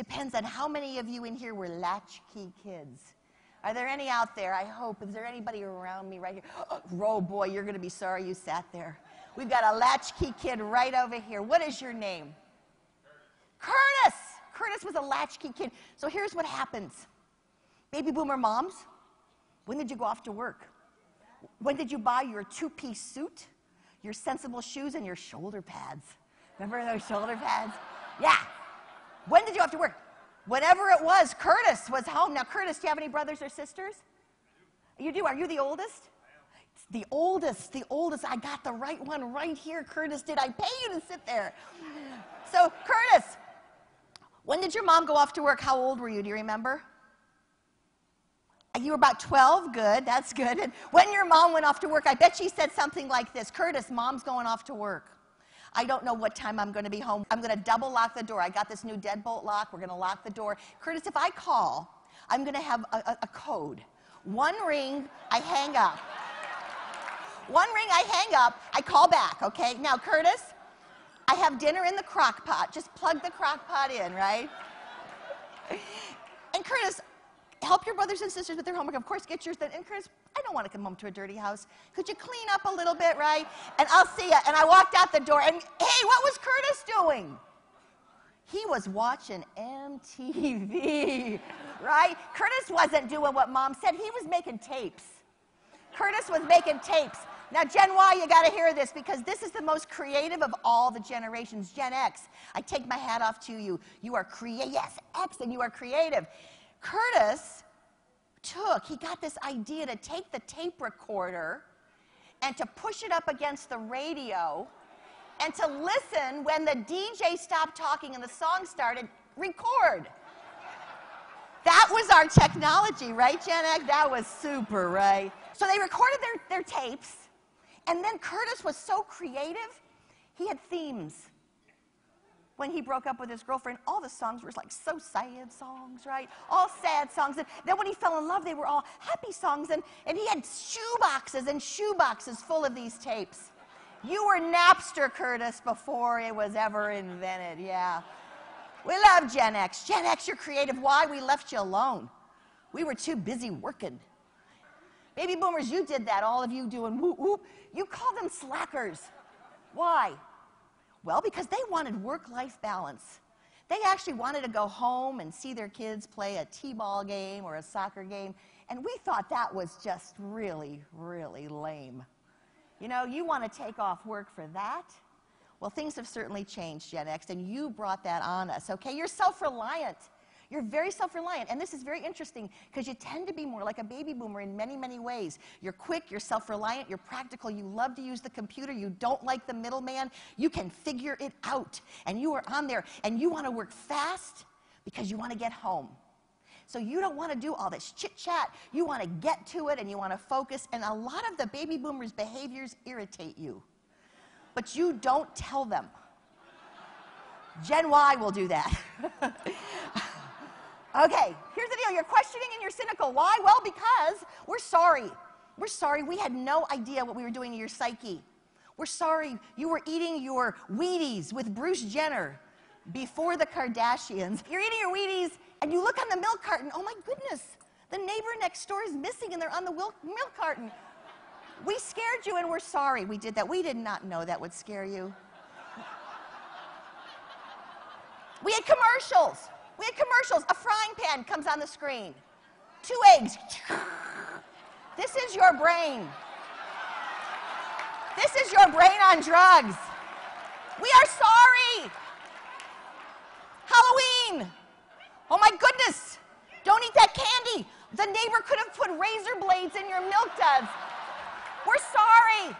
depends on how many of you in here were latchkey kids. Are there any out there? I hope. Is there anybody around me right here? Oh, boy, you're going to be sorry you sat there. We've got a latchkey kid right over here. What is your name? Curtis. Curtis was a latchkey kid. So here's what happens. Baby boomer moms, when did you go off to work? When did you buy your two-piece suit, your sensible shoes, and your shoulder pads? Remember those shoulder pads? Yeah. When did you have to work? Whenever it was, Curtis was home. Now, Curtis, do you have any brothers or sisters? You do. Are you the oldest? The oldest, the oldest. I got the right one right here. Curtis, did I pay you to sit there? So, Curtis, when did your mom go off to work? How old were you? Do you remember? You were about 12. Good. That's good. And when your mom went off to work, I bet she said something like this. Curtis, Mom's going off to work. I don't know what time I'm going to be home. I'm going to double lock the door. I got this new deadbolt lock. We're going to lock the door. Curtis, if I call, I'm going to have a code. One ring, I hang up. One ring, I hang up. I call back, okay? Now, Curtis, I have dinner in the crock pot. Just plug the crock pot in, right? And Curtis, help your brothers and sisters with their homework. Of course, get yours done. And Curtis, I don't want to come home to a dirty house. Could you clean up a little bit, right? And I'll see you. And I walked out the door, and hey, what was Curtis doing? He was watching MTV, right? Curtis wasn't doing what Mom said. He was making tapes. Curtis was making tapes. Now, Gen Y, you got to hear this because this is the most creative of all the generations. Gen X, I take my hat off to you. You are creative. Yes, X, and you are creative. Curtis he got this idea to take the tape recorder and to push it up against the radio and to listen when the DJ stopped talking and the song started, record. That was our technology, right, Gen X? That was super, right? So they recorded their tapes, and then Curtis was so creative, he had themes. When he broke up with his girlfriend, all the songs were like so sad songs, right? All sad songs. And then when he fell in love, they were all happy songs. And he had shoeboxes and shoeboxes full of these tapes. You were Napster, Curtis, before it was ever invented, yeah. We love Gen X. Gen X, you're creative. Why? We left you alone. We were too busy working. Baby boomers, you did that, all of you doing whoop, whoop. You call them slackers. Why? Well, because they wanted work-life balance. They actually wanted to go home and see their kids play a t-ball game or a soccer game, and we thought that was just really, really lame. You know, you want to take off work for that? Well, things have certainly changed, Gen X, and you brought that on us, okay? You're self-reliant. You're very self-reliant, and this is very interesting because you tend to be more like a baby boomer in many, many ways. You're quick, you're self-reliant, you're practical, you love to use the computer, you don't like the middleman, you can figure it out, and you are on there, and you want to work fast because you want to get home. So you don't want to do all this chit-chat, you want to get to it, and you want to focus, and a lot of the baby boomers' behaviors irritate you, but you don't tell them. Gen Y will do that. Okay, here's the deal. You're questioning and you're cynical. Why? Well, because we're sorry. We're sorry we had no idea what we were doing to your psyche. We're sorry you were eating your Wheaties with Bruce Jenner before the Kardashians. You're eating your Wheaties and you look on the milk carton. Oh my goodness, the neighbor next door is missing and they're on the milk carton. We scared you and we're sorry we did that. We did not know that would scare you. We had commercials. We had commercials. A frying pan comes on the screen. 2 eggs. This is your brain. This is your brain on drugs. We are sorry. Halloween. Oh my goodness. Don't eat that candy. The neighbor could have put razor blades in your milk duds. We're sorry.